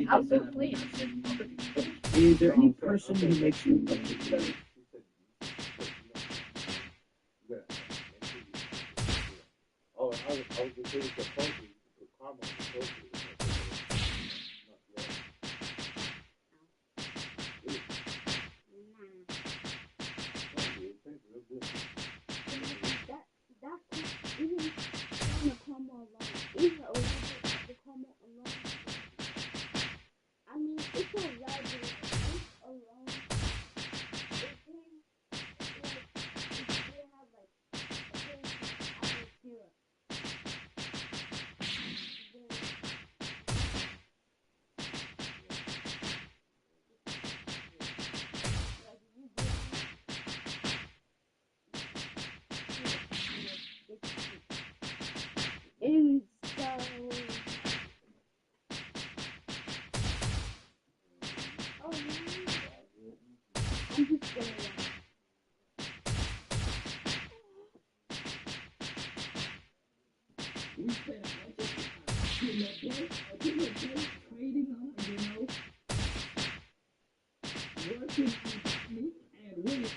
Absolutely. Is there any person who makes you And so, oh, I'm just gonna. we spent a bunch of time trading on, working on me and when it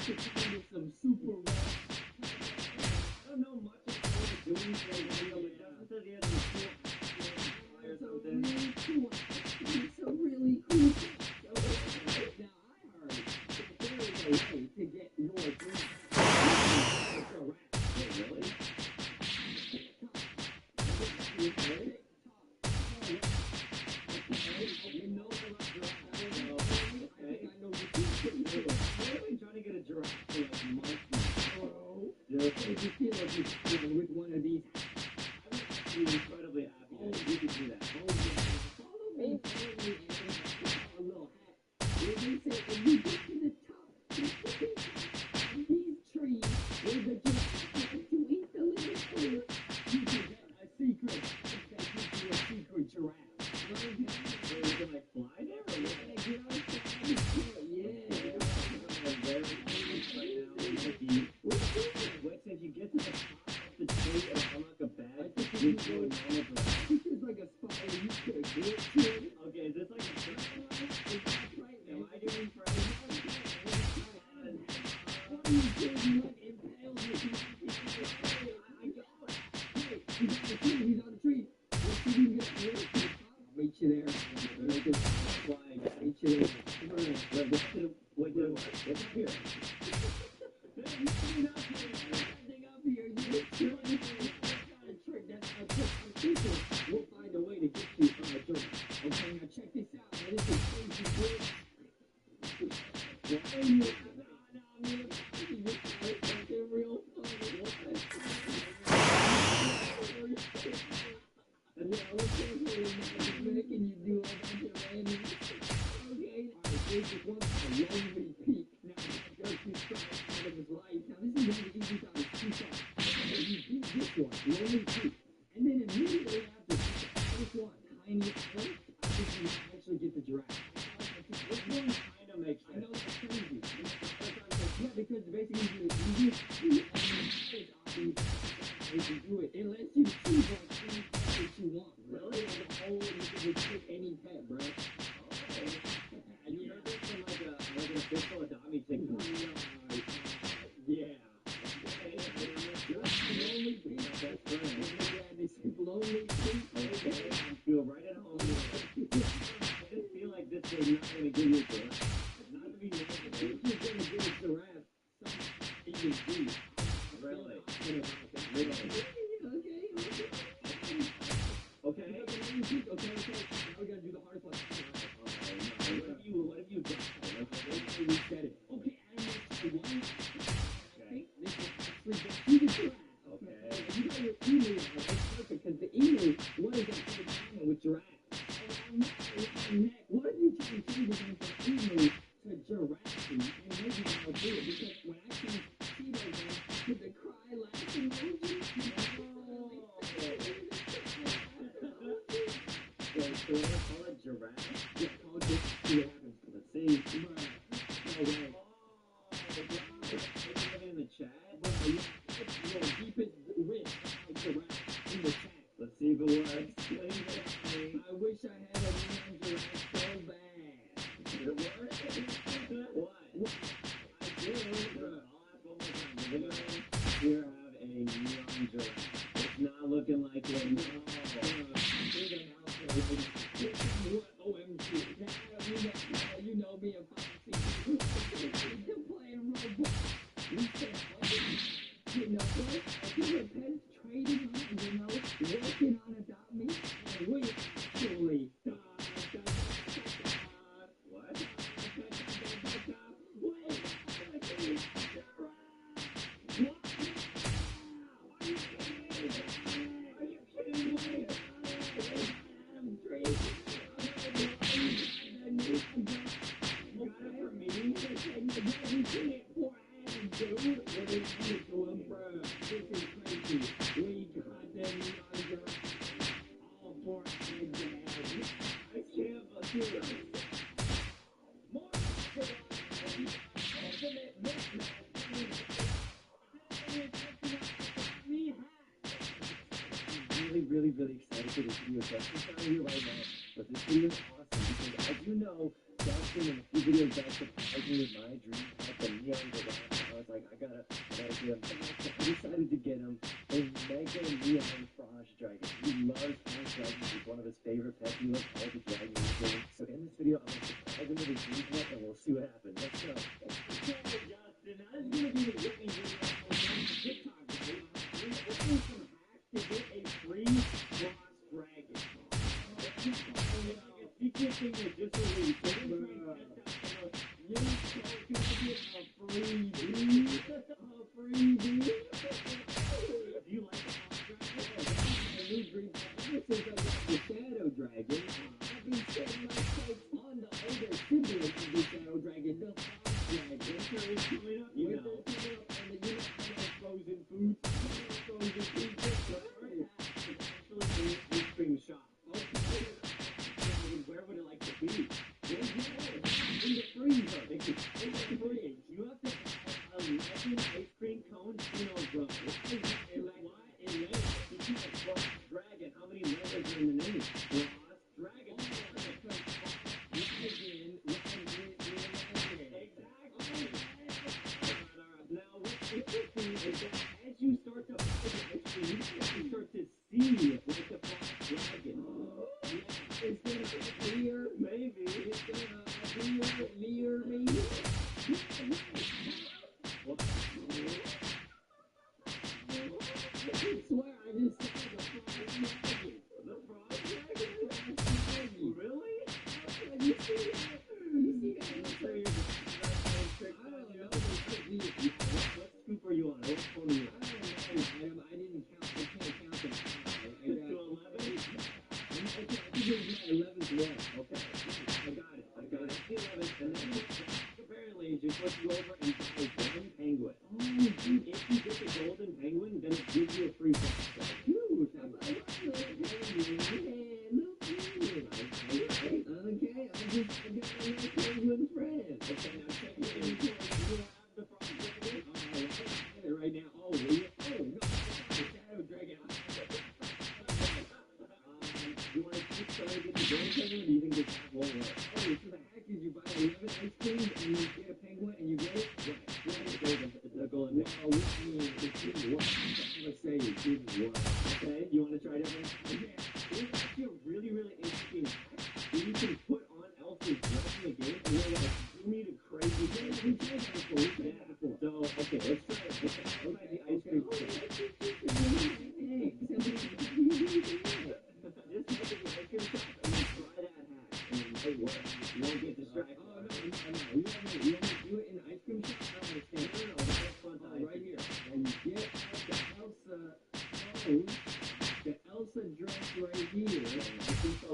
actually some super I don't know much about what we're doing today, but Justin says he has a cool or something. Really cool. It's a really cool thing. So, now I heard that there is a way to get your dream. It's a rap. Really? You heard it? You know about giraffe. I know. I think I know the truth. I've been trying to get a giraffe for like months now. Just if you feel like you're with one of these, I would be incredibly happy that you could do that. Oh, yeah. Follow me, and a little hat. If they say, if you get to the top, these trees, there's a giraffe to eat the little fruit. You can get a secret. That gives you a secret giraffe. So you can like fly there or what? You know, yeah. What if you get to the top of the tree and unlock a bag? You go on a giraffe. This is like a spot where you could get to. Okay, is this like a first one? Am I doing first? What are you doing? What impales you? I got it. Hey, he's on the tree. He's on the tree. Let's see if you can get to the top. I'll meet you there. Make this flying. Meet you there. Wait, what's up here? Nothing up here. You trick. That's a trick. We'll find a way to get you on a drink. Okay, now check this out. Now, this is crazy good. Something real funny. And then I was making you do a bunch of random. Okay, alright, this is one lonely peak. Now, goes through stripes out of his life. Now, this is one of the easiest out of two songs. So you beat this one, lonely peak. And then immediately after this one, tiny island, I think you actually get the giraffe. This one kind of makes sense. I know that's crazy. Yeah, because basically you can do it unless you choose one thing that you want. Really? Like a whole, you can pick any pet, bro. And you heard this from like an official Adami TikTok. Yeah. Lonely Pete. That's right. Yeah, they said lonely Pete. Okay. I feel right at home. I just feel like this is not going to give you a giraffe. It's not going to be negative. It's just going to give a giraffe something you can do. Really? Really? Okay. Okay. Now we gotta do the hardest one. What have you done? Let's say we said it. Okay, I missed one. Okay. This will actually get you the giraffe. Okay. You got your email. giraffe. Around my neck. What if you try to change the name from emu to giraffe? And maybe I'll do it because when I change Cheeto name to the cry laugh emoji, wait, so I call it giraffe? Yeah, call it just see what happens. Let's see. No way. Put it in the chat. Keep it with giraffe in the chat. Let's see if it works. I wish I had a neon giraffe so bad. Did it work? What? I do. I'll ask one more time. Here have a neon giraffe. It's not looking like it. No. OMG. You know me and Foxy. You're playing Roblox. We said, you know what? You were trading on, working on Adopt Me, and we actually what? Really excited for this video. Justin's not here right now, but this video is awesome because as you know, Justin in a few videos back surprised me with my dream pet, the neon giraffe. I was like, I gotta get him back. So I decided to get him a Mega Neon Frosh Dragon. He loves Frosh Dragons. He's one of his favorite pets. He loves all the dragons in the game. So in this video, I'm gonna surprise him with his dream pet and we'll see what happens. Let's go. Okay, Justin, now this is gonna be a dream video on TikTok, right? We're doing some hacks to get a free Frosh Dragon. A secret thing was just released. So we're trying to test out you know, so it's gonna be a freebie. Do you like the Frosh Dragon? A new dream pet. Ever since I got the Shadow Dragon, I've been setting my sights on the older sibling of the Shadow Dragon, the Frosh Dragon. Winter is coming up, you know. Winter is coming up, and you know I love frozen foods. Frozen foods. Actually, ice cream shop. Okay. Where would it like to be? In the freezer. In the fridge. You have to buy 11 ice cream cones, bro. Why? You keep a Frosh Dragon. How many letters are in the name? Frosh Dragon. Exactly. Now, what's interesting is that as you start to buy the ice cream, you start to see like the Frosh Dragon. It's gonna appear, maybe. It's gonna appear, maybe. What? I swear I just saw the Frosh Dragon. The Frosh Dragon? Really? You see that? You see that? I don't know. What scoop are you on? What phone are you on? I don't know. I didn't count. I can't count them. I got to 11? Okay, I think it was my 11th one. Okay, I got it. The 11th, and then apparently you just look you over and buy one penguin. Oh, dude, if you get the golden penguin, then it gives you a free box. Huge. I love the penguin. Yeah, little penguin. Okay, I got a little penguin friend. Okay, now check it in. You have the Frosh Dragon? Oh, I have it right now. Oh, really? Oh, no, the Shadow Dragon. You want to keep trying to get the golden penguin, or do you think this hack won't work? Oh, so the hack is you buy 11 ice creams and you get a penguin and you get it? Right. The golden penguin. Well, which means it didn't work. Let's say it didn't work. Okay, you want to try it again? Okay. It's actually a really interesting hack that you can put on Elsa's dress in the game and then you need a crazy thing. We tried that before. So, okay, let's try it. Okay, let's try the ice cream. Hey, just make it the ice cream shop and then try that hack. And it works. You won't get distracted. Oh, no. You want me to do it in the ice cream shop? I don't understand. No, that's fun. Right here. And you get the Elsa dress right here. This is so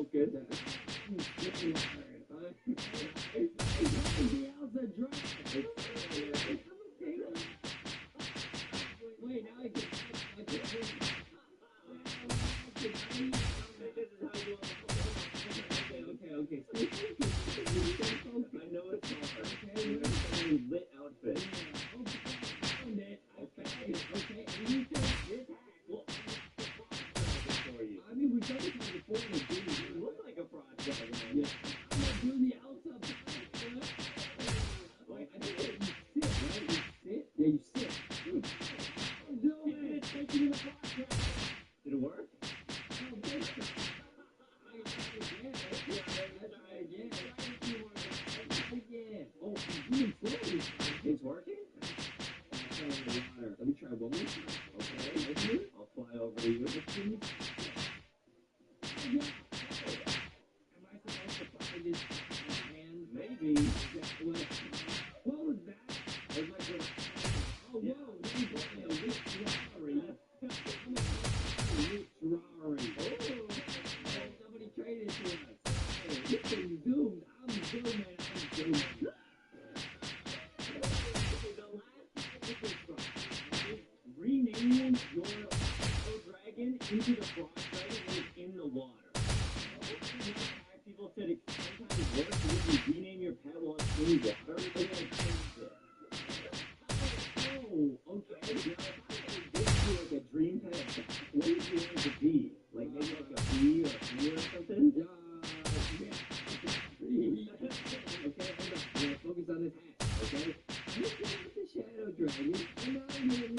Let me try one more time. Okay, I'll fly over to you. Yeah. Am I supposed to fly this hand? Maybe. What was that? It was like a... Oh, whoa. Let me fly a Rich Rari. I'm a Rich Rari. Oh, somebody traded to us. Hey, this thing zoomed. I'm zooming. Renaming your dragon into the frost dragon when it's in the water. People said it sometimes works when you rename your pet while it's in water. But then it changed it. Oh, okay. Now, if I give you like a dream pet, what would you want it to be? Like maybe like a bee or a bee or something? Yeah. Okay, hold on. I'm gonna focus on this hat, okay? This is the shadow dragon. And I'm gonna name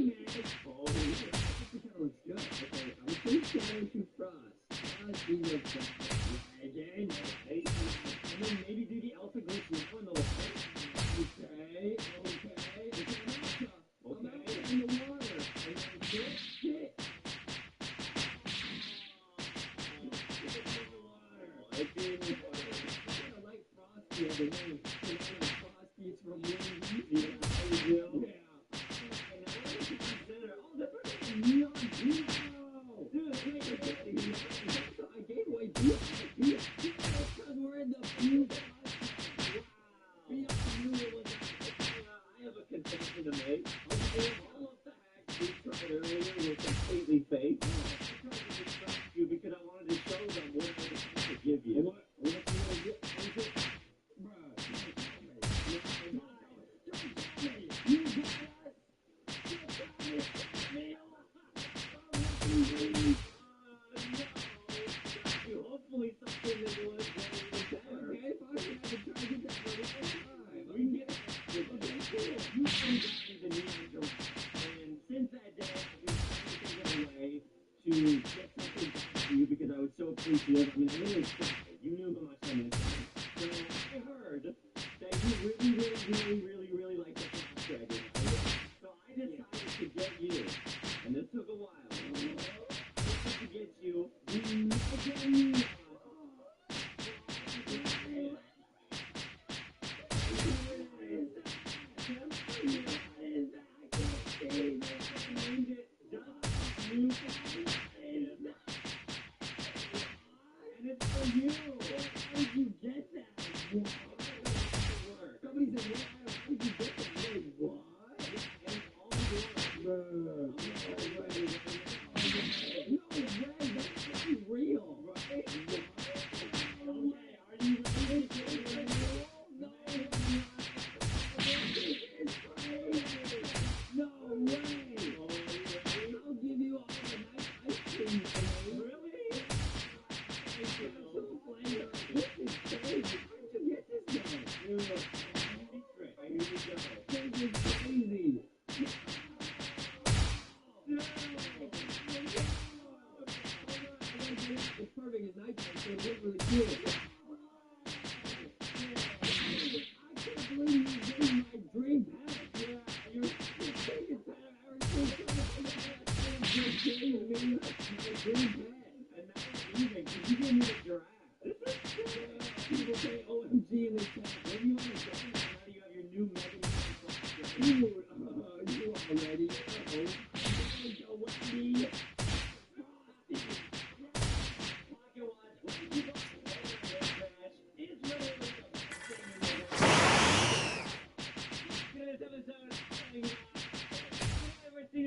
it Dragon. Oh, yeah. This kind of looks good. Okay, I'm gonna change shadow to Frost. Frost is a dragon. Right? And then maybe do the Elsa glitch now in the water. Okay. It's an Elsa. Okay. In the water. And then shit. The other name, Frosty, it's from Wendy's. Yeah, there you go. Yeah. And now what did you consider? Oh, that's right, Neon Geo. Dude, wait. So I gave away Geo. Because we're in the Fuse. Wow. Beyond knew it was I have a confession to make. Okay, all of the hacks we tried earlier were completely fake. I tried to distract you because I wanted to show them what I was supposed to give you. What you want to get? Hopefully something that was better. Okay, fine. I can try to get that for the next time. We can get it. Okay, cool. You got me the neon giraffe. And since that day, I've been trying to think of a way to get something back to you because I was so appreciative. I mean, I really expected it. You knew how much I missed it. So I heard that you really like the Frost Dragon. So I decided to get you, and this took a while. To get you the Megan. And it's for you. How did you get that? What? Somebody said, how did you get that? Wait, what? And it's all yours. No way, that's real. Right? Okay, are you ready? No. No way. I'll give you all the nice ice cream. Really? This is crazy. Where'd you get this guy? Secret. Here we go. This is crazy. It's perfect at nighttime, so it looks really cool. I can't believe you gave me my dream pet. Yeah, you're the biggest pet I've ever seen. You gave me my dream pet. And now it's even, because you gave me the giraffe. People say OMG in the chat. What do you want to say? Now you have your new Megan. Dude, you already know.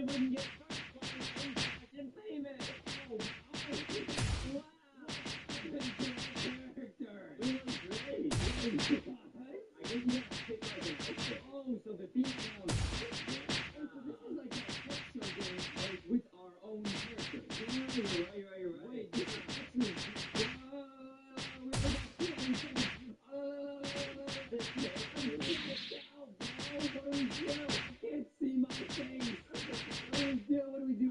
Wendy. Oh, so the theme now is so this is like a picture game with our own characters. Right. Wait, this is actually... I can't see my face. What do we do?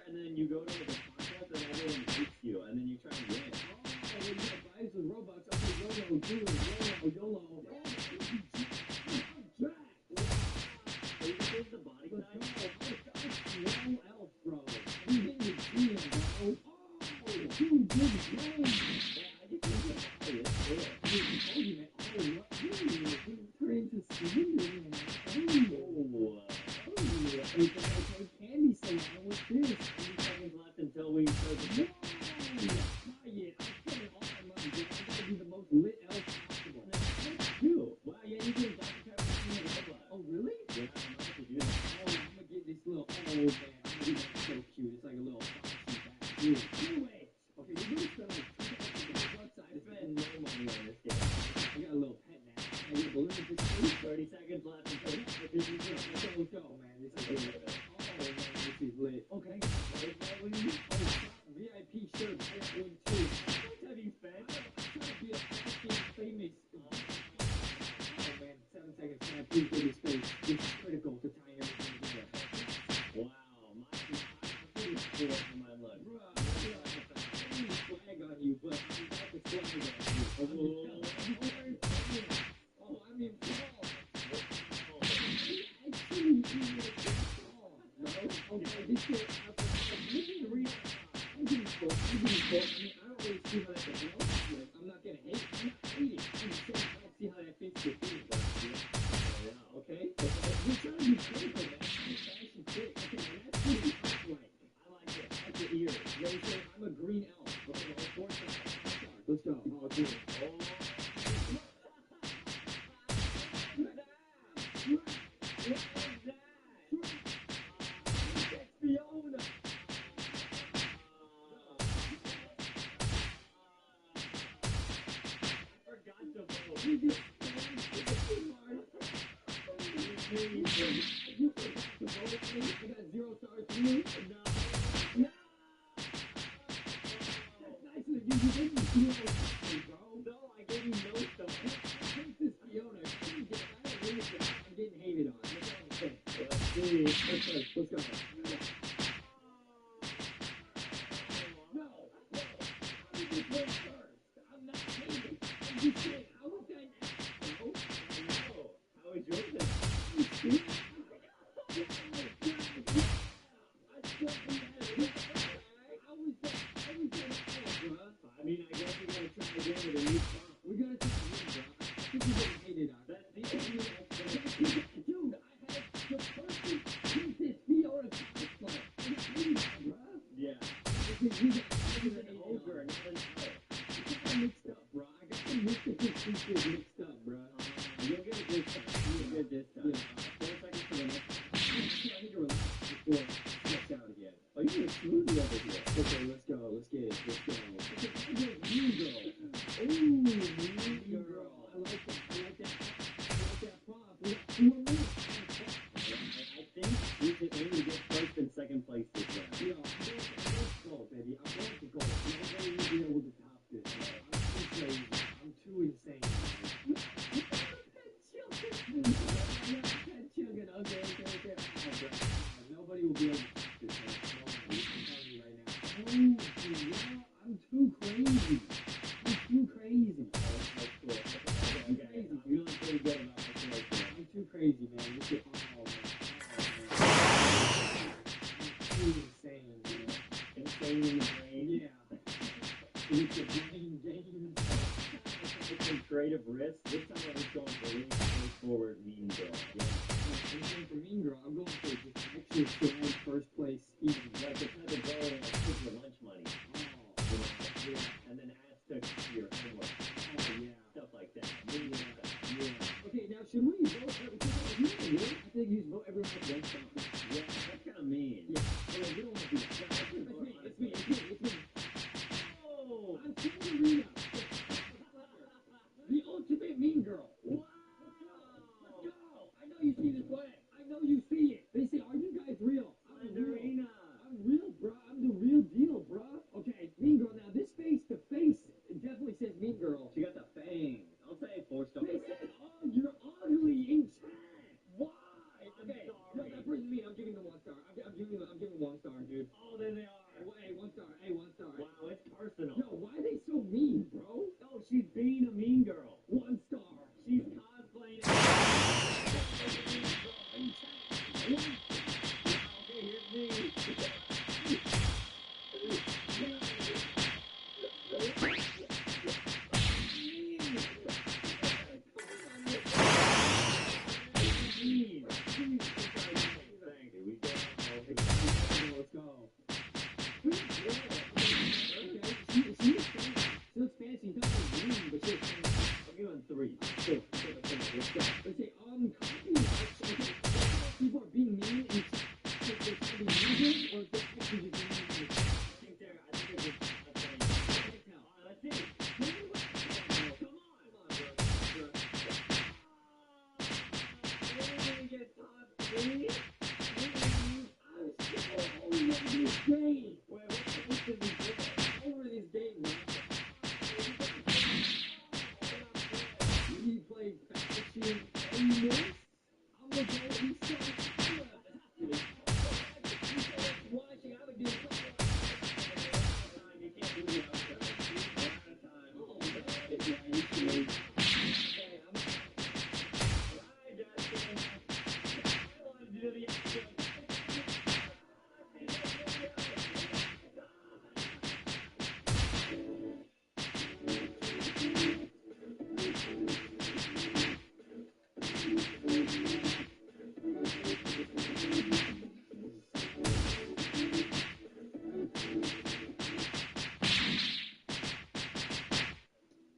And then you go to the contest and everyone hates you, and then you try to win. Oh, you got vibes with Robux. Okay, YOLO. is the body Let's go. size? Small elf, bro. We get in the gym, bro. Oh, two big brains. I just think the body is cool. Dude, I told you, man. Oh, what? Dude, turn into Slender, man. We can take candy salon with this. 30 seconds left until we start the Whoa! Buy it. I'm spending all my money, dude. I gotta be the most lit elf possible. Two. Wow, yeah, you can Dr. Pepper in the robot. Oh, really? Yeah, I'm about to do that. Oh, I'm gonna get this little. Oh, man. I'm gonna get that so cute. It's like a little foxy bag. Dude, do it. Okay, you're gonna spend like $2,000 outside. I spent no money on this game. I got a little pet now. I get a balloon at this place. 30 seconds left until Let's go, man. This is lit. Oh, man, this is lit. Okay. Where's my wing? VIP shirt. I got one too. How much have you spent? I'm trying to be a fucking famous. Oh, man. 7 seconds. Can I please get his face? This is critical to tie everything together. Wow, I'm pretty cool for my look. Bruh, I need a flag on you, but I'm about to flag on you. Oh, I'm in fall. Actually, no. Okay, this shit. This is real. I'm getting full. I don't really see how that can help. Like, I'm not gonna hate. I'm not hating. I'm just saying I don't see how that fits the theme. Okay? You're trying to be critical, man. I'm a fashion chick. Okay, now that's pretty upright. I like it. That's the ear. You know what I'm saying? I'm a green elf. Okay, all 4 stars. Let's go. Oh, dude. Fiona. You just I got 0 stars for you. No. That's nice of you. You gave me 0 stars, bro. No, I gave you no stuff. Princess Fiona. I'm getting hated on. That's all I'm saying. Let's go. No. I'm just went first. I'm not hating. I'm just saying. How was that now? How is yours then? I mean, I guess we gotta try again with a new song. We gotta try again, bro. I think you're getting hated on. That's the only explanation. Dude, I had the perfect Princess Fiona cosplay. I'm not hating on, bro. Yeah. Because you got He's an ogre, not an elf. I got them mixed up, bro. I got the mythical creatures mixed up, bro. You'll get it this time. You'll get it this time. Yeah. 4 seconds for the next one. I need to relax before it gets out again. Oh, you're doing a smoothie over here. Okay, let's go. Let's get it. Let's go. Okay, I get Mean Girl. Ooh, Mean Girl. I like that. I like that prompt. We got 4 minutes. I think we should aim to get first and second place this round. Yo, I'm going to gold, baby. I'm going to gold. Nobody will be able to top this. I'm too crazy. I'm too insane. Nobody will be able to top this, man. Nobody. I'm telling you right now. Oh, dude, I'm too crazy. I'm too crazy. That's cool. Okay. I'm feeling pretty good about my selection. I'm too crazy, man. Look at oh, man. I'm too insane, man. Insane in the brain. Yeah. It's a brain game. It's some creative risk. This time I'm just going for really straightforward Mean Girl. Yeah. I'm going for Mean Girl. I'm going for just actually strong first place even. Like the type of girl that takes your lunch money. Oh, Yeah. And then adds to your homework. oh yeah. Stuff like that. Mean Girl. Yeah. Okay, now should we vote? I think you vote everyone has one song. Yeah, that's kind of mean. Yeah. Okay, we don't want to do that. It's me. Oh! I'm Severina. The ultimate Mean Girl. Wow! Let's go. I know you see this flag. I know you see it. They say, are you guys real? I'm real. Severina! I'm real, bro. I'm the real deal, bro. Okay, Mean Girl. Now, this face to face, it definitely says Mean Girl. She got the fangs. I'll say 4 stars. They said, oh, you're ugly in chat. Why? Okay, no, sorry. that person's mean. I'm giving them 1 star. I'm giving 1 star, dude. Oh, there they are. Hey, 1 star. Hey, 1 star. Wow, it's personal. Yo, why are they so mean, bro? Oh, she's being a mean girl. 1 star. She's cosplaying.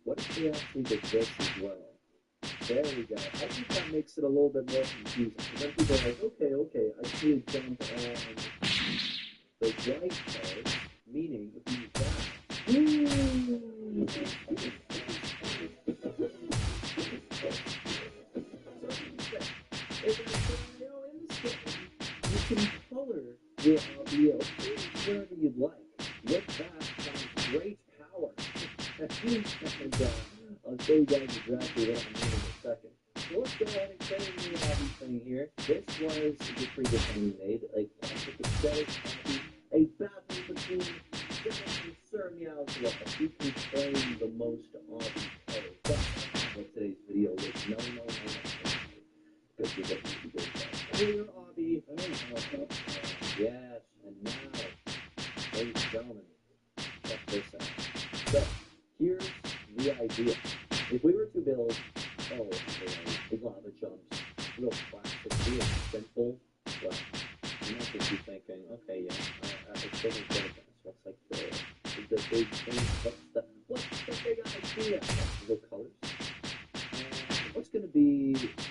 What if we actually did this as well? There we go. I think that makes it a little bit more confusing. Because then people are like, okay, I see a jump on the right part, meaning if you use that. You can color your audio wherever you'd like. With that comes great power. And I'll show you guys exactly what I mean in a second. So let's go ahead and play a new hobby thing here. This was the previous one we made, a classic aesthetic hobby, a battle between Dennis and Sir Meowscles. Who can claim the most obby colors? That's what today's video is. No. Because you're getting to good stuff. Clear obby. Yes, and now, ladies and gentlemen, check this out. So, here's the idea. If we were to build, big lava jumps, real classic, real simple, well, you might just be thinking, okay, yeah, I still don't get this. What's like the big thing? What's the big idea? The colors. What's gonna be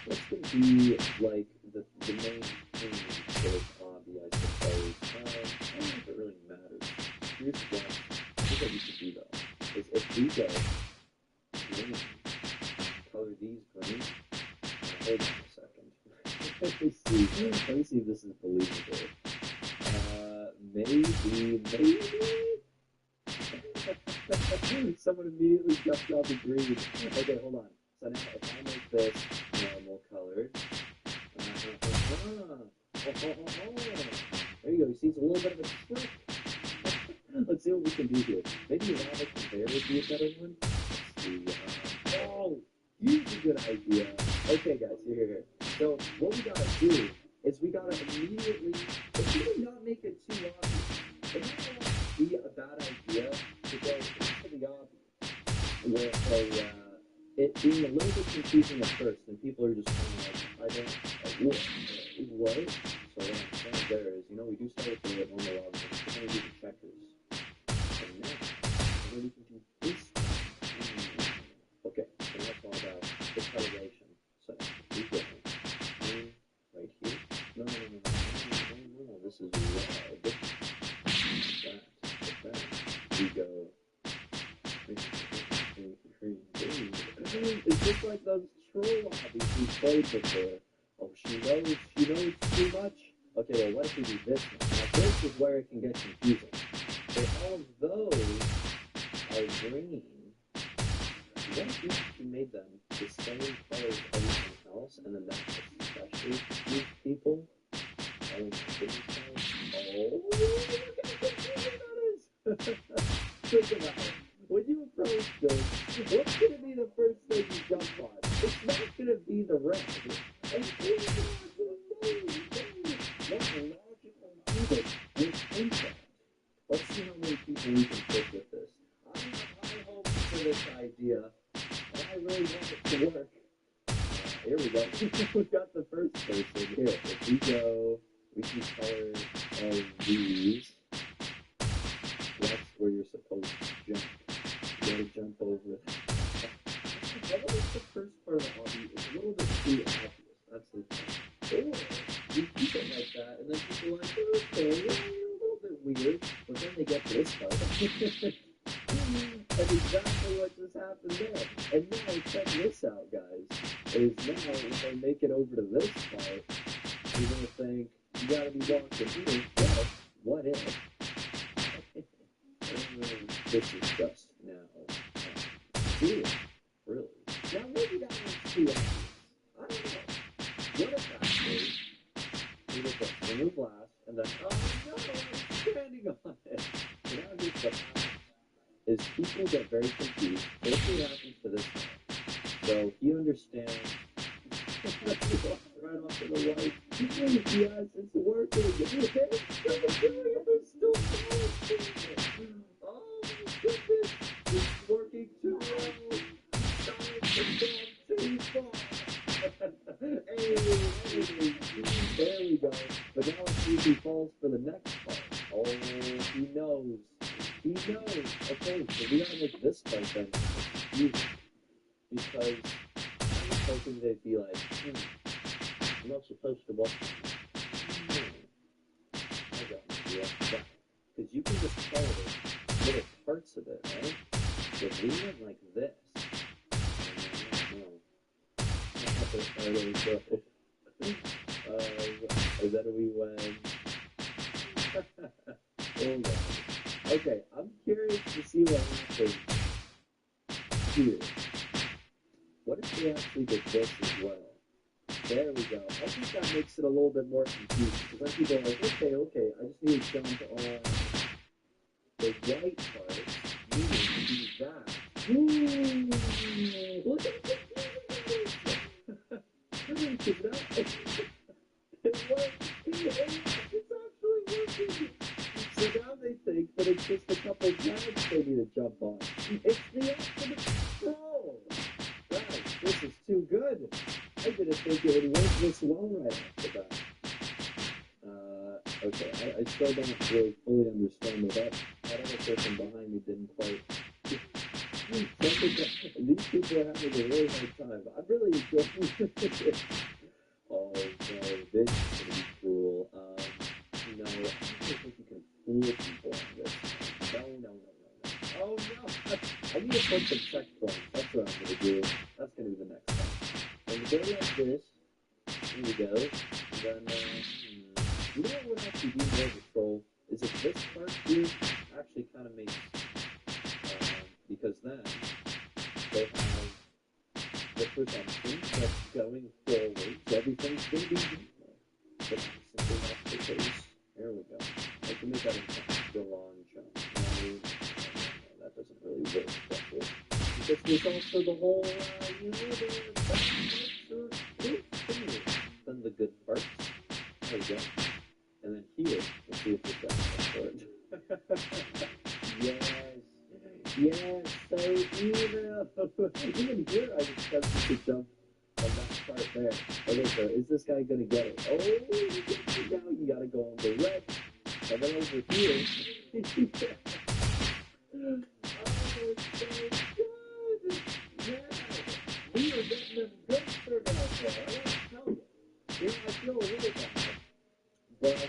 like the main thing for this hobby, I suppose? I don't know if it really matters. Here's what we should do though. Is if we go green, color these green. Hold on a second. Let me see if this is believable. Maybe. Someone immediately jumped off the green. Okay, hold on. So now if I make this normal colored. There you go. You see, it's a little bit of a trick. Let's see what we can do here. Maybe lava conveyor would be a better one. Let's see. Here's a good idea. Okay, guys, here. So what we gotta do is we gotta immediately, if we do not make it too obvious, it might not be a bad idea to go into the obby with it being a little bit confusing at first, and people are just kind of like, what? So what I'm saying there is, we do start with the normal lava, we're going to do the checkers. And now, we can do this. Okay, so that's all about the coloration. So, we go right here. No, this is red. That. We go. It's just like those troll hobbies we played before. Oh, she knows too much. Okay, well, what if we do this one? Now, this is where it can get confusing. So all of those are green. What if we actually made them the same color as everything else, and then that's especially these people? Oh, look how confusing that is! Think about it. When you approach this, what's going to be the first thing you jump on? It's not going to be the red. And it with impact. Let's see how many people we can fit with this. I have high hopes for this idea, and I really want it to work. Here we go. We got the first person here. If we go, we can color all of these. That's where you're supposed to jump. You gotta jump over. I like the first part of the hobby. It's a little bit too obvious. That's the thing. Or you keep it like that, and then people are like, okay, yeah, you're a little bit weird. But then they get to this part. That's exactly what just happened there. And now check this out, guys. Is now if I make it over to this part, you're gonna think you gotta be walking here. Well, what if? This is just now. Here, really. Now maybe that one's too obvious. I don't know. What if actually we look at remove glass and then oh no, I'm standing on it. So now here's what happens. Is people get very confused. This is what happens to this one. So he understands right off to the right. Yes, it's working. It's still doing it. It's still doing. Oh my goodness. It's working too well. Too far. Hey, there we go. But now let's see if he falls for the next part. Oh, he knows. He knows. Okay, so we gotta make this part then confusing. Because I was hoping they'd be like, I'm not supposed to watch I got an idea. Because you can just color little parts of it, right? So if we went like this, and then we went oh god. Okay, I'm curious to see what happens here. What if we actually did this as well? There we go. I think that makes it a little bit more confusing. Because then people are like, okay, I just need to jump on the right part. You need to do that. Ooh, look at the it worked. It's actually working. So now they think that it's just a couple giants they need to jump on. It's the ultimate control. Guys, this is too good. I didn't think it would work this well right after that. Okay, I still don't really fully understand that other person behind me didn't quite. These people are having a really hard time. I'm really enjoying it. Oh no, this is gonna be cool. No, I don't think you can fool people on this. No. Oh no! I need to put some checkpoints. That's what I'm gonna do. That's gonna be the next step. And we go like this. Here we go. And then, you know what would actually be more control? Is if this part here actually kind of makes, because then they have the presumption that's going forward, so everything's going to be equal. But that's simply not the case. There we go. I can make that into a long jump. No, that doesn't really work that way. Because there's also the whole, the bad parts are good. Then the good parts. There we go. And then here, let's see if this does work. Yes, so even here I expect you to jump on that part there. Okay, so is this guy gonna get it? Oh, you gotta go on the red. And then over here, oh, it's so good. Yeah, we are getting them good turnouts there. I want to tell you. Yeah, I feel a little bad. But,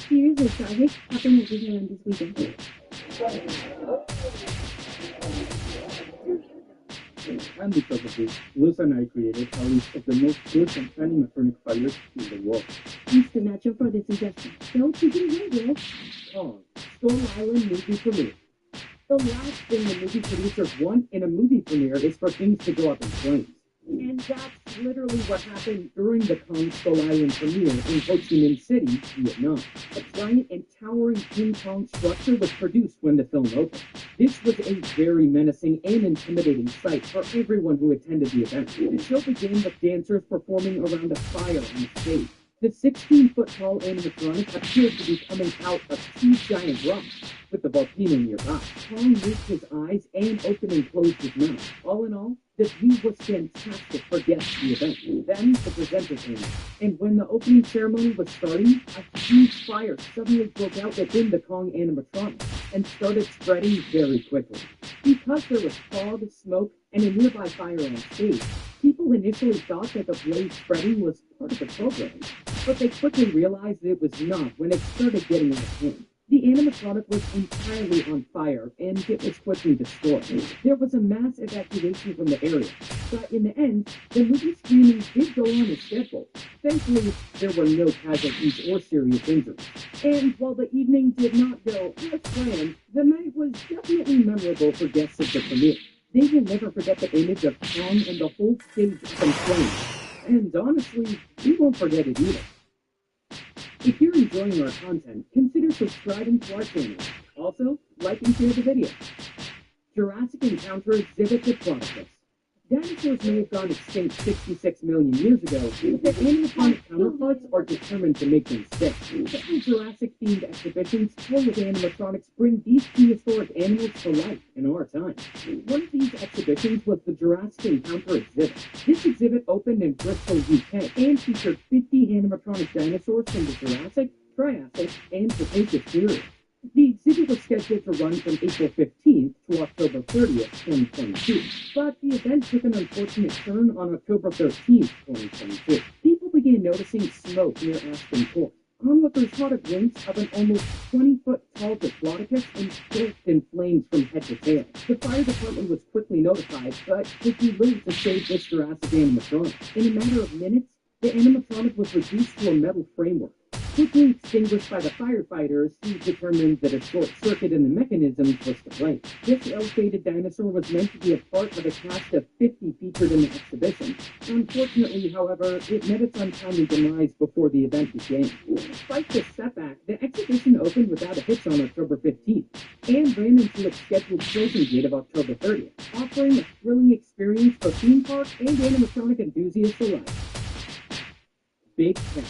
Seriously, so I wish Papa would be here on this weekend. And because of this, Luz and I created a list of the most gruesome animatronic fighters in the world. Mr. Nacho for the suggestion. Don't take it away, Will. Kong, Skull Island movie premiere. The last thing the movie producers want in a movie premiere is for things to go up in flames. And that's literally what happened during the Kong Skull Island premiere in Ho Chi Minh City, Vietnam. A giant and towering King Kong structure was produced when the film opened. This was a very menacing and intimidating sight for everyone who attended the event. The show began with dancers performing around a fire on the stage. The 16-foot-tall animatronic appeared to be coming out of two giant rocks, with the volcano nearby. Kong moved his eyes and opened and closed his mouth. All in all, the view was fantastic for guests to the event. Then the presenter came in, and when the opening ceremony was starting, a huge fire suddenly broke out within the Kong animatronic and started spreading very quickly. Because there was fog, smoke, and a nearby fire on stage, people initially thought that the blaze spreading was part of the program, but they quickly realized it was not when it started getting out of hand. The animatronic was entirely on fire, and it was quickly destroyed. There was a mass evacuation from the area, but in the end, the movie screening did go on as scheduled. Thankfully, there were no casualties or serious injuries. And while the evening did not go as planned, the night was definitely memorable for guests of the premiere. They will never forget the image of Kong and the whole stage up in flames. And honestly, we won't forget it either. If you're enjoying our content, consider subscribing to our channel. Also, like and share the video. Jurassic Encounter Exhibit Diplodocus. Dinosaurs may have gone extinct 66 million years ago, but their animatronic counterparts are determined to make them stay. Several Jurassic-themed exhibitions full of animatronics bring these prehistoric animals to life in our time. One of these exhibitions was the Jurassic Encounter exhibit. This exhibit opened in Bristol, UK, and featured 50 animatronic dinosaurs from the Jurassic, Triassic, and Cretaceous periods. The exhibit was scheduled to run from April 15th to October 30th, 2022, but the event took an unfortunate turn on October 13th, 2022. People began noticing smoke near Aspen Court. Onlookers caught a glimpse of an almost 20-foot-tall Diplodocus engulfed in flames from head to tail. The fire department was quickly notified, but it did little to save this Jurassic animatronic. In a matter of minutes, the animatronic was reduced to a metal framework, quickly extinguished by the firefighters, who determined that a short circuit in the mechanisms was to blame. This ill-fated dinosaur was meant to be a part of a cast of 50 featured in the exhibition. Unfortunately, however, it met its untimely demise before the event began. Despite this setback, the exhibition opened without a hitch on October 15th and ran until its scheduled closing date of October 30th, offering a thrilling experience for theme park and animatronic enthusiasts alike. Big Tex.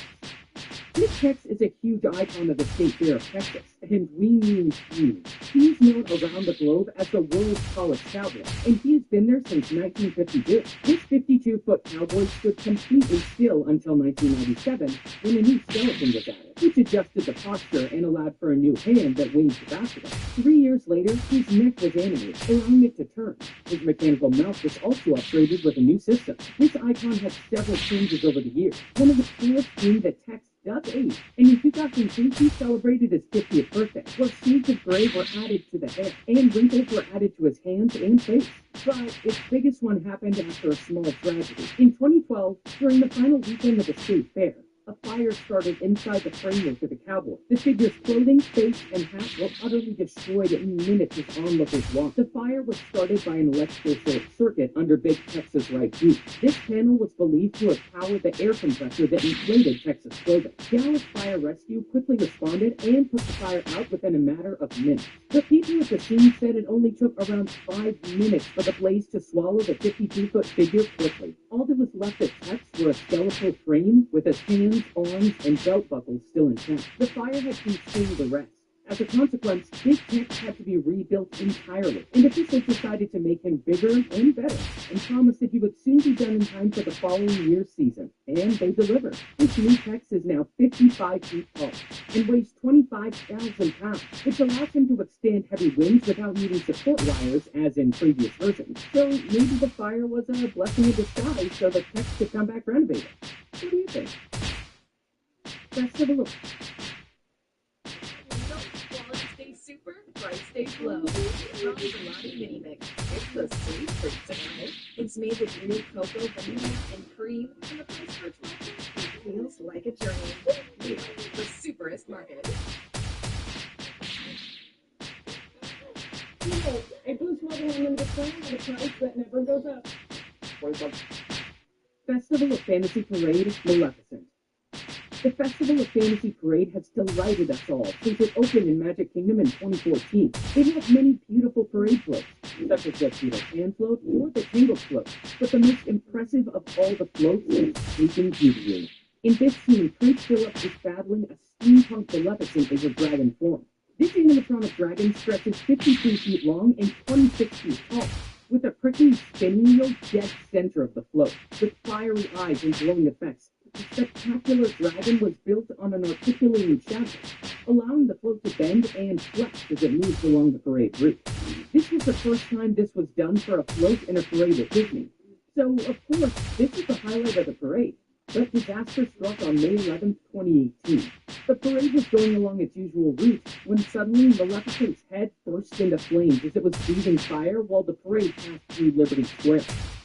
Big Tex is a huge icon of the state fair of Texas, and we mean huge. He's known around the globe as the world's tallest cowboy, and he has been there since 1952. This 52-foot cowboy stood completely still until 1997, when a new skeleton was added, which adjusted the posture and allowed for a new hand that waved the basketball. 3 years later, his neck was animated, allowing it to turn. His mechanical mouth was also upgraded with a new system. This icon had several changes over the years. One of the coolest being the Tex does age, and in 2002 he celebrated his 50th birthday, where shades of gray were added to the hair, and wrinkles were added to his hands and face. But its biggest one happened after a small tragedy. In 2012, during the final weekend of the state fair, a fire started inside the framework of the cowboy. The figure's clothing, face, and hat were utterly destroyed in minutes as onlookers watched. The fire was started by an electrical short circuit under Big Tex's right boot. This panel was believed to have powered the air compressor that inflated Tex's clothing. Dallas Fire Rescue quickly responded and put the fire out within a matter of minutes. The people at the scene said it only took around 5 minutes for the blaze to swallow the 52-foot figure quickly. All that was left at Tex were a skeletal frame with his hands, arms, and belt buckles still intact. The fire had consumed the rest. As a consequence, Big Tex had to be rebuilt entirely, and officials decided to make him bigger and better, and promised that he would soon be done in time for the following year's season. And they delivered. This new Tex is now 55 feet tall and weighs 25,000 pounds, which allows him to withstand heavy winds without needing support wires as in previous versions. So maybe the fire was a blessing in disguise so that Tex could come back renovated. What do you think? Best of luck. super, price stays low. From Gelati Mini Mix, it's the sweet treat tonight. It's made with real cocoa, vanilla, and cream, and the price for $12 feels like a journey. Real, the superest market. People, a Boost Mobile Unlimited plan at a price that never goes up. Festival of Fantasy Parade Maleficent. The Festival of Fantasy Parade has delighted us all since it opened in Magic Kingdom in 2014. It has many beautiful parade floats, such as the Peter Pan float or the Tangled float, but the most impressive of all the floats is Sleeping Beauty. In this scene, Prince Philip is battling a steampunk Maleficent in her dragon form. This animatronic dragon stretches 53 feet long and 26 feet tall, with a prickly spinning wheel dead center of the float, with fiery eyes and glowing effects. The spectacular dragon was built on an articulating shaft, allowing the float to bend and flex as it moves along the parade route. This was the first time this was done for a float in a parade at Disney. So, of course, this is the highlight of the parade. But disaster struck on May 11, 2018. The parade was going along its usual route when suddenly Maleficent's head burst into flames as it was breathing fire while the parade passed through Liberty Square.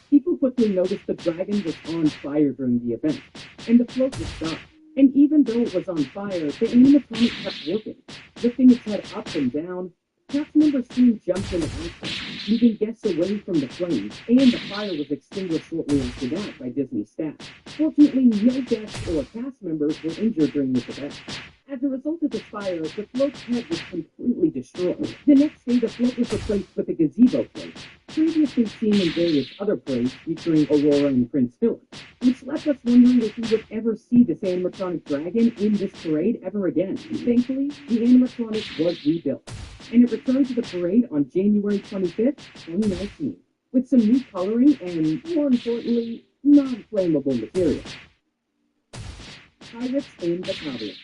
People quickly noticed the dragon was on fire during the event, and the float was stopped. And even though it was on fire, the animatronic kept working, lifting its head up and down. Cast members soon jumped into action, moving guests away from the flames, and the fire was extinguished shortly after that by Disney staff. Fortunately, no guests or cast members were injured during this event. As a result of this fire, the float's head was completely destroyed. The next day, the float was replaced with a gazebo float, previously seen in various other parades featuring Aurora and Prince Philip, which left us wondering if we would ever see this animatronic dragon in this parade ever again. Thankfully, the animatronic was rebuilt, and it returned to the parade on January 25th, 2019, with some new coloring and, more importantly, non-flammable material. Pirates in Batavia.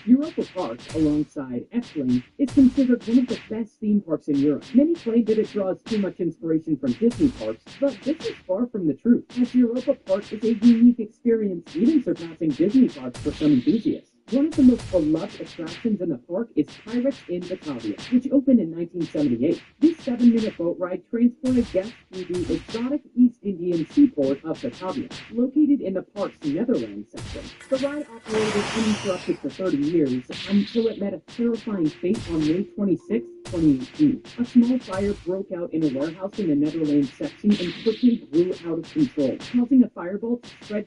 Europa Park, alongside Efteling, is considered one of the best theme parks in Europe. Many claim that it draws too much inspiration from Disney parks, but this is far from the truth, as Europa Park is a unique experience, even surpassing Disney parks for some enthusiasts. One of the most beloved attractions in the park is Pirates in Batavia, which opened in 1978. This 7-minute boat ride transported guests through the exotic East Indian seaport of Batavia, located in the park's Netherlands section. The ride operated uninterrupted for 30 years until it met a terrifying fate on May 26, 2018. A small fire broke out in a warehouse in the Netherlands section and quickly grew out of control, causing a fireball to spread.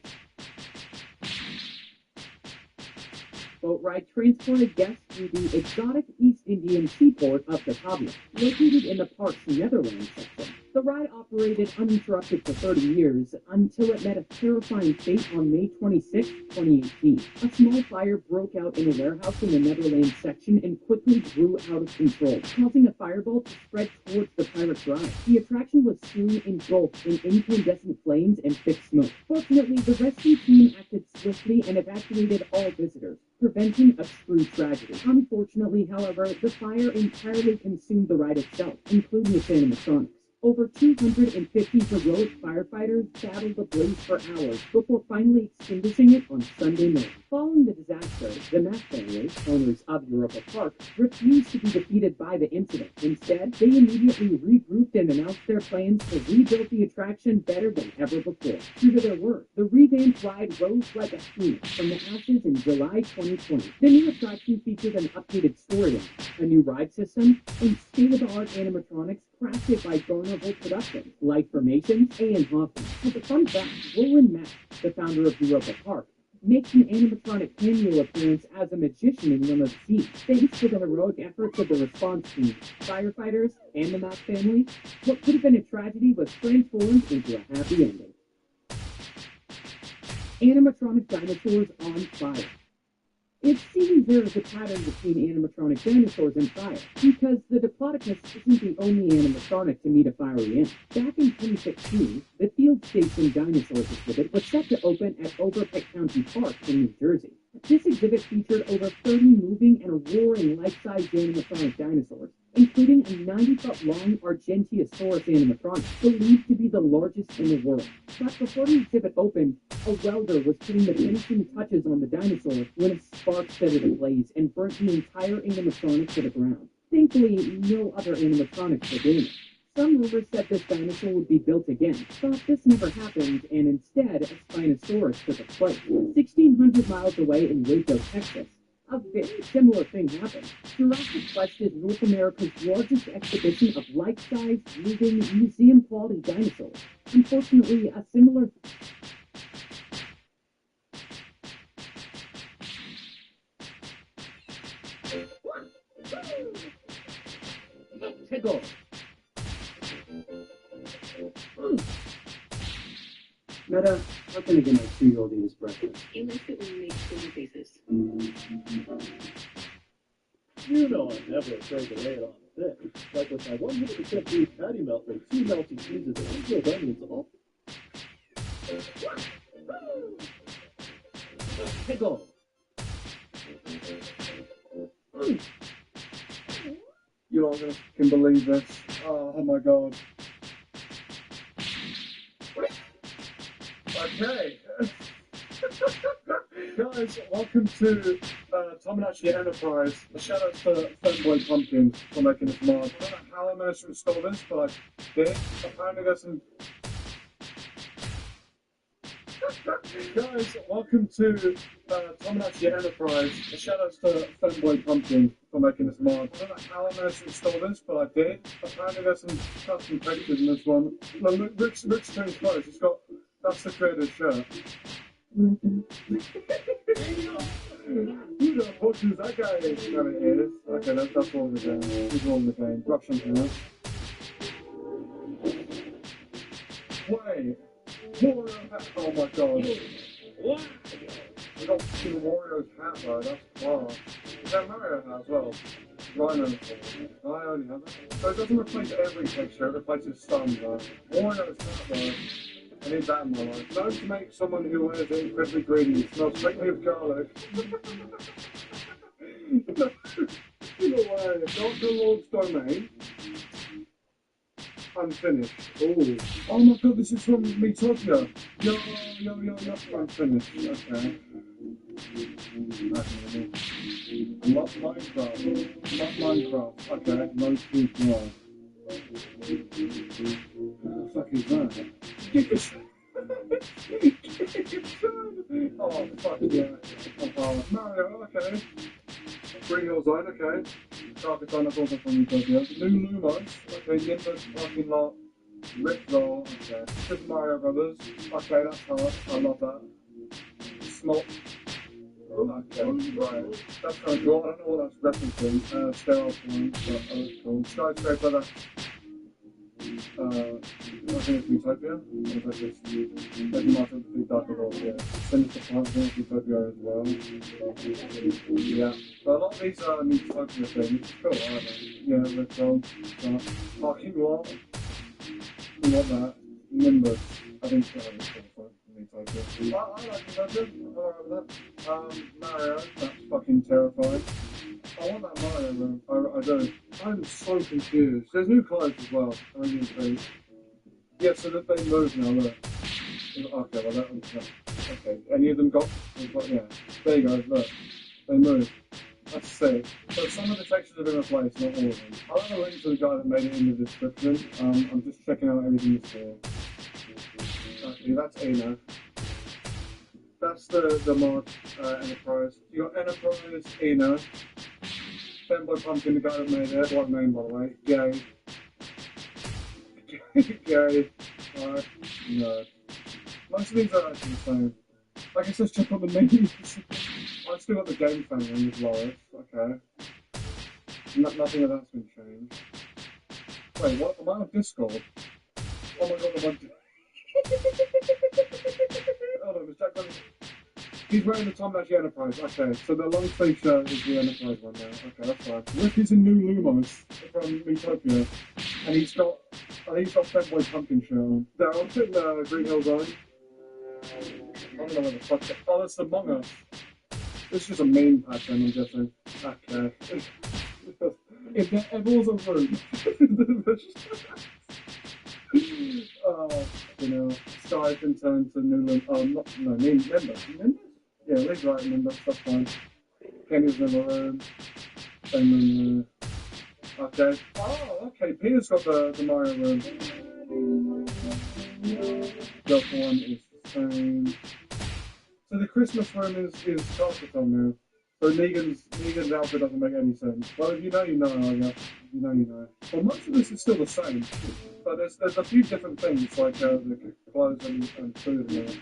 Boat ride transported guests through the exotic East Indian seaport of Batavia, located in the park's Netherlands section. The ride operated uninterrupted for 30 years until it met a terrifying fate on May 26, 2018. A small fire broke out in a warehouse in the Netherlands section and quickly grew out of control, causing a fireball to spread towards the Pirates ride. The attraction was soon engulfed in incandescent flames and thick smoke. Fortunately, the rescue team acted swiftly and evacuated all visitors, preventing a true tragedy. Unfortunately, however, the fire entirely consumed the ride itself, including its animatronics. Over 250 heroic firefighters battled the blaze for hours before finally extinguishing it on Sunday morning. Following the disaster, the Mack family, owners of Europa Park, refused to be defeated by the incident. Instead, they immediately regrouped and announced their plans to rebuild the attraction better than ever before. True to their word, the revamped ride rose like a phoenix from the ashes in July 2020. The new attraction featured an updated storyline, a new ride system, and state-of-the-art animatronics crafted by Garnerville Productions, like Formations, and Hoffman. As a fun fact, Roland Mack, the founder of Europa Park, makes an animatronic cameo appearance as a magician in one of the scenes. Thanks to the heroic efforts of the response team, firefighters, and the Mack family, what could have been a tragedy was transformed into a happy ending. Animatronic dinosaurs on fire. It seems there is a pattern between animatronic dinosaurs and fire, because the Diplodocus isn't the only animatronic to meet a fiery end. Back in 2016, the Field Station Dinosaurs exhibit was set to open at Overpeck County Park in New Jersey. This exhibit featured over 30 moving and roaring life-size animatronic dinosaurs, including a 90-foot-long Argentiosaurus animatronic, believed to be the largest in the world. But before the exhibit opened, a welder was putting the finishing touches on the dinosaur when a spark set it ablaze and burnt the entire animatronic to the ground. Thankfully, no other animatronics were doing it. Some rumors said this dinosaur would be built again, but this never happened, and instead, a Spinosaurus took its place. 1,600 miles away in Waco, Texas, a very similar thing happened. Jurassic Quest is North America's largest exhibition of life-size, moving, museum-quality dinosaurs. Unfortunately, a similar Tickle. Meta, how can I get my 2-year-old eat his breakfast? You like it when we make silly faces. You know I'm never afraid to lay it on thick. Like with my 100% beef patty melt with 2 melty cheeses and unpeeled onions all. Tickle. You all can believe this. Oh my god. Okay. Guys, welcome to Tomodachi Enterprise. Shout out to Fanboy Pumpkin for making this mod. I don't know how I managed to install this, but I did. Apparently there's some... Guys, welcome to Tomodachi Enterprise. Shout out to Fanboy Pumpkin for making this mod. I don't know how I managed to install this, but I did. Apparently there's some custom textures in this one. Look, Rick's turns close. It's got... That's the creator's shirt. Who the fuck is that guy? No, it is. Okay, that's all the game. He's all the game. Drop something else. Wait. Wario hat. Oh my god. What? I got Wario's hat though. That's class. Is that Mario hat as well? Rhino. I only have it. So it doesn't replace every texture, it replaces some though. Wario's hat though. I need that in my life. Don't make someone who wears it incredibly greedy. It smells strictly of garlic. You know why? Dr. Lord's Domain. Unfinished. Oh my god, this is from Miitopia. Yo. Unfinished. Okay. Not Minecraft. Not Minecraft. Okay. No food. No. What the fuck is that? Oh, fuck yeah. Mario, okay. Green Hill Zone, okay. Darker Dinosaurs from Utopia. New Lumos, okay. Nimbus parking lot. Rick Roll, okay. Super Mario Brothers, okay, that's hard. I love that. Smolk. Okay, right. That's kind of cool. I don't know what that's referencing. Sterile Point, but that's cool. Skyscraper, that's I think it's Utopia. Maybe might have to be Darker Lord, yeah. Sinister Point, I think it's Utopia as well. Yeah. But a lot of these are Utopia things. Cool, aren't they? Yeah, Rick Roll. Parking lot. We want that. Nimbus. I think it's going to be cool. Utopia. I like Utopia. I'm alright with that. Mario, that's fucking terrifying. I want that Mario room. I do. I'm so confused. There's new clothes as well. I really think. Yeah, so that they move now, look. Okay, well that one's not. Okay. Any of them got yeah. There you go, look. They move. That's sick. So some of the textures have been replaced, not all of them. I'll have a link to the guy that made it in the description. I'm just checking out everything that's there. Okay, that's Eno. That's the mod Enterprise. You got Enterprise, Eno. Fanboy Pumpkin, the guy that made it. What name, by the way? Gay. Gay. Alright. No. Most of these are actually the same. I guess let's check on the menus. I've still got the game family with Loris. Okay. Nothing of that's been changed. Wait, what? Am I on Discord? Oh my god, I'm on Hold on, Jack Bunny. He's wearing the Tomodachi Enterprise. Okay, so the long sleeve shirt is the Enterprise one now. Okay, that's fine. Rick is in New Lumos from Miitopia, and he's got Fanboy Pumpkin shirt on. There, I'm putting the Green Hill Zone. I don't know what the fuck. Oh, that's Among Us. This is a meme pattern, I'm guessing. Okay. If there ever was a room. Oh, you know, Sky can turn to Newland. Nimbus. Nimbus? Yeah, Lee's right, Nimbus, that's fine. Kenny's in the room. Same room there. Okay. Oh, okay. Peter's got the Mario room. The other one is the same. So the Christmas room is Carcassonne now. So Negan's outfit doesn't make any sense. Well, if you know, you know, I guess. If you know, you know. Well, most of this is still the same. But there's a few different things, like the clothes and food and that.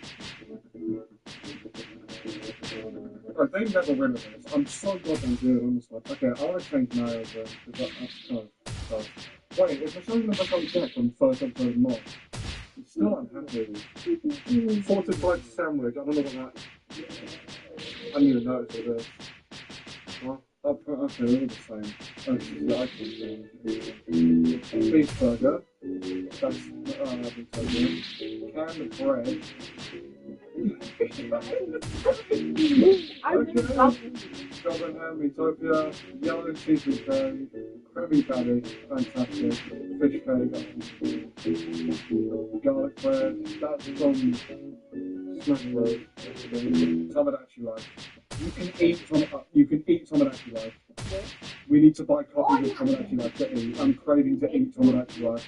Like, they never win with this. I'm so glad they do, honestly. Okay, I want to change Mario's room, because that's kind of tough. Wait, if we're showing them back on deck on the first episode of Mob, it's still unhappy. Fortified sandwich, I don't know what that... I didn't even notice it there. Well, okay, they're all the same. Oh, this is the icon thing. Beef burger. That's, I've been so good. Canned bread. Okay. Goblin ham, Utopia, yellow seafood curry, Krabby Patty, fantastic, fish cake, garlic bread, that's from Smash Bros. Tomodachi Life. You can eat Tomodachi Life. We need to buy copies of Tomodachi Life to eat. I'm craving to eat Tomodachi Life.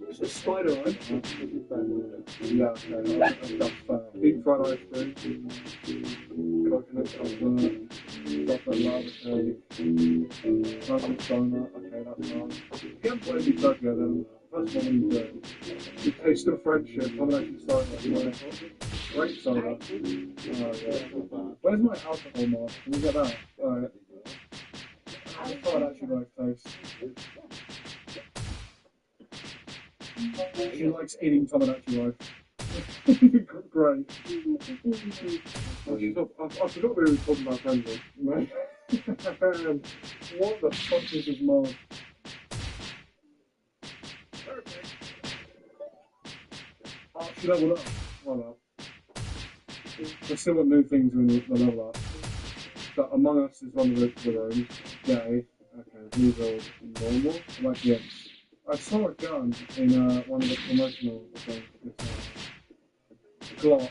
It's a spider, right? Yeah, okay, that's fair. Deep fried ice cream, coconut chocolate, chocolate lava cake, chocolate donut, okay, that's nice. If you haven't played Utopia, then first of all, you do. The taste of friendship, Tomodachi soda, great soda. Oh, yeah. Where's my alcohol mark? Can we get that? Alright. Tomodachi Life taste. She likes eating Tomodachi Life. Great. Oh, I forgot we were talking about friendship. What the fuck is his mom? Oh, she leveled up. Well, let's see what new things are in the level up. So Among Us is one of the rooms. Yay. Okay, these are normal. Like, yes. I saw a gun in one of the promotional things. Glock.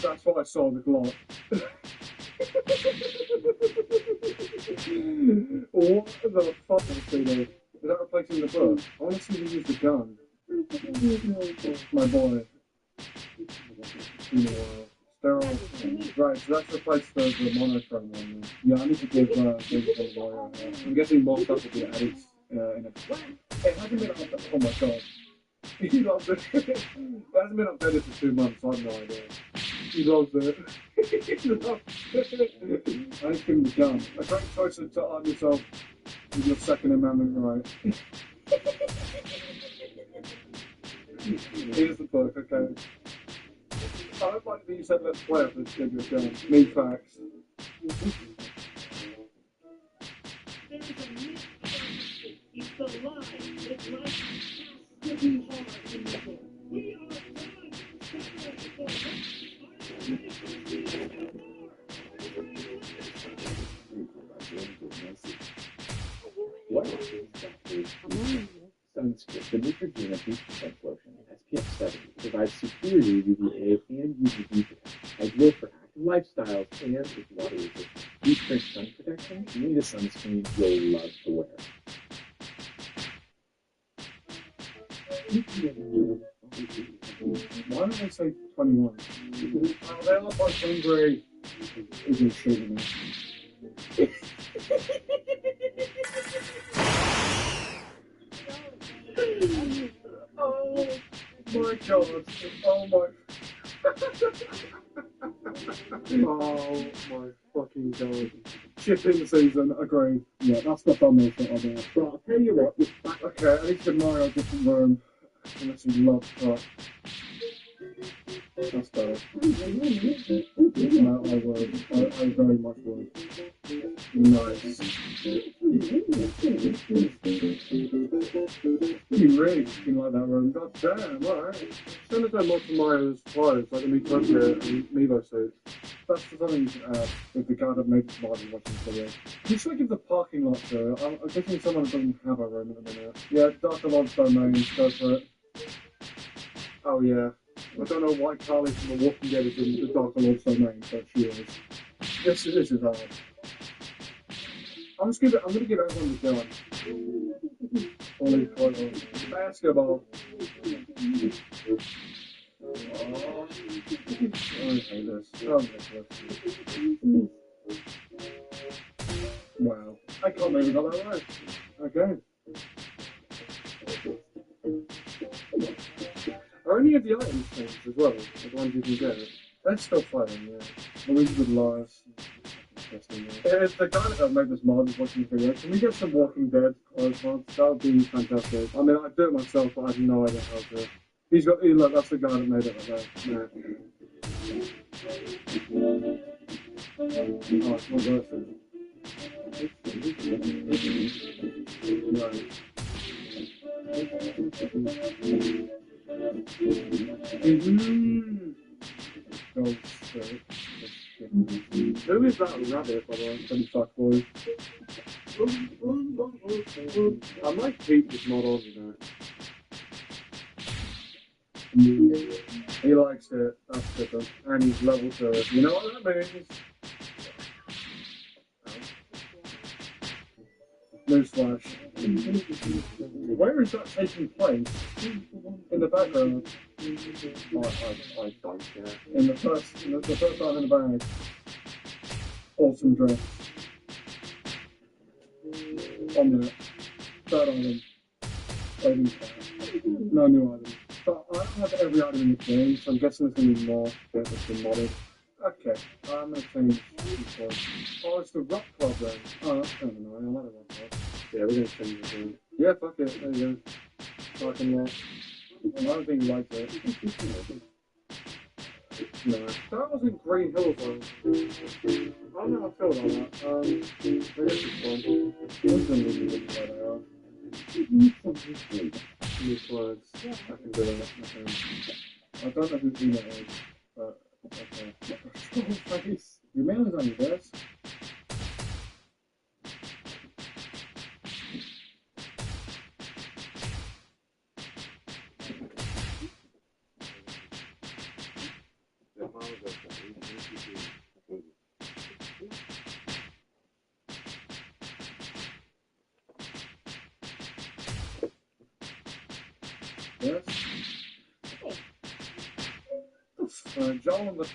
That's what I saw, the Glock. What the fuck is that? Is that replacing the book? I want to see them use the gun. My boy. Sterile. Right, so that's replaced the monochrome one. Yeah, I need to give the lawyer. I'm guessing more stuff will be added in a... It hasn't been updated. Oh my god. He loves it. It hasn't been updated for 2 months, I have no idea. He loves it. He loves it. I think him the gun. A great choice to arm yourself with your Second Amendment right. Here's the book, okay. I don't like that you said let's play up, let's give you a gun. Me facts. It's the lie. It's like sticking hard in the book. We are one. What is sunscreen? The Neutrogena Beach Defense Lotion SPF 70 provides superior UVA and UVB protection, ideal for active lifestyles and with water resistant. Deep drink sun protection. You need a sunscreen you'll love to wear. Why don't they say 21? Oh, they are both hungry. Isn't shooting me. Oh my god. Oh my. Oh my fucking god. Chipping season, agreed. Yeah, that's the thumbnail shot of it. But I'll tell you what, okay, at least in Mario, different room. Unless you love that. That's better. No, I would. I very much would. Nice. You really fucking like that room. God damn, alright. Send us no more to Mario's clothes, like the Utopia and Milo suits. That's something with the guy that made the body watching the video. You should give the parking lot to. I'm guessing someone doesn't have a room at the minute. Yeah, Dr. Lod's domain, go for it. Oh yeah. I don't know why Carly from The Walking Dead is in the Dark Lord's domain, but she is. This is hard. I'm gonna give everyone the gun. Holy fuck. Basketball. Oh, I hate this. Oh, Nicholas. Wow. I can't believe we got that right. Okay. Are any of the items changed as well? The ones you can get? They're still fighting, yeah. Luigi with Lars. If the guy that made this mod is watching the video, can we get some Walking Dead clothes mods? That would be fantastic. I mean, I'd do it myself, but I have no idea how to. Look, that's the guy that made it like that. No. Oh, it's not worth it. Right. Who is that rabbit, by the way? Pretty fuck boy. I might keep this mod on, you know. He likes it, that's different. And he's level 2. You know what that means? Newsflash. Where is that taking place? In the background. I don't care. In the first time in the bag. Awesome dress. On the third item. Waiting for no new item. But I don't have every item in the game, so I'm guessing there's going to be more that has been modded. Okay, I'm going to change this one. Oh, it's the rock club then. Oh, that's kind of annoying. I like the rock club. Yeah, we're going to change this one. Yeah, fuck it. There you go. Fucking rock. I don't think he liked it. No. That wasn't Green Hill though. I don't know how I feel about that. I guess it's fun. What's the movie that they are? New clothes. I can do that. I don't know whose email is, but okay. Your mail is on your desk. Yes. Joel and the